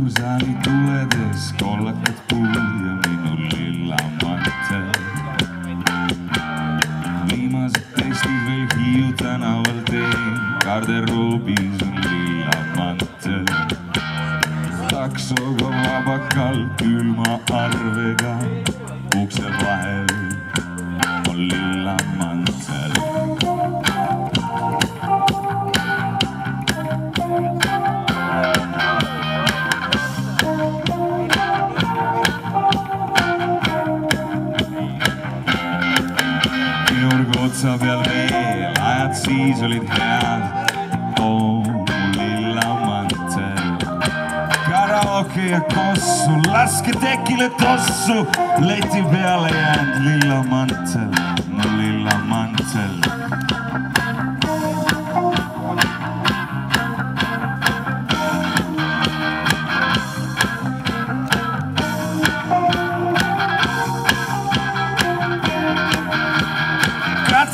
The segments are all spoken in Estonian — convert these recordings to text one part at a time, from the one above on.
suursaali tuledes kollakad puud ja minu lilla mantel. Viimased testid veel Hiiu tänaval teen, garderoobis on lilla mantel. Taksoga vabakalt külma arvega, ukse vahel on lilla mantel. Otsa peal veel, ajad siis olid head. Mu lilla mantel. Karaoke ja kossu, laske tekile tossu. Leti peale jäänud lilla mantel, mu lilla mantel.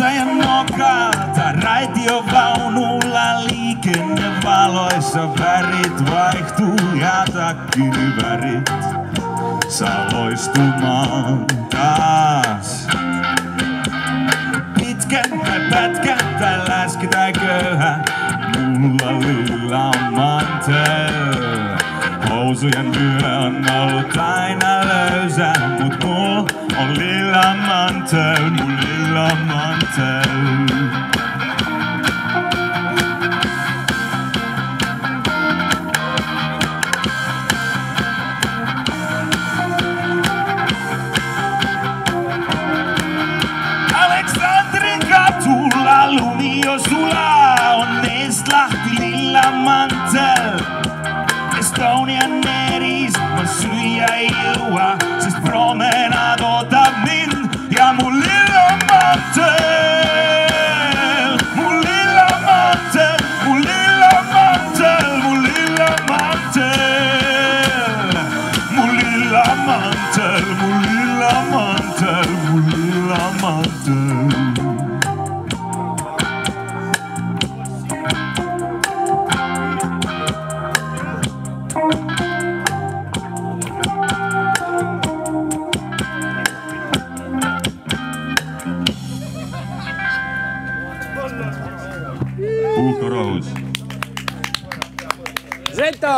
Ja nokata raidiovaunulla liikennevaloissa värit vaihtuu ja takkinyvärit saa loistumaan taas. Pitkän tai pätkän tai läski tai köyhä, mulla lilla mantel. Housujen vyö on ollut aina löysä, mut mulla on lilla mantel, mun lilla mantel. Aleksandrin katulla lumi jo sulaa, on Estlahti lilla mantel. Estonian meris ma süüa ei jõua, sest promenaad ootab mind ja mu lilla mantel. Mu lilla mantel, mu lilla mantel, mu lilla mantel. Mu lilla mantel, mu lilla mantel, mu lilla mantel. Puhka rahus. Zeta!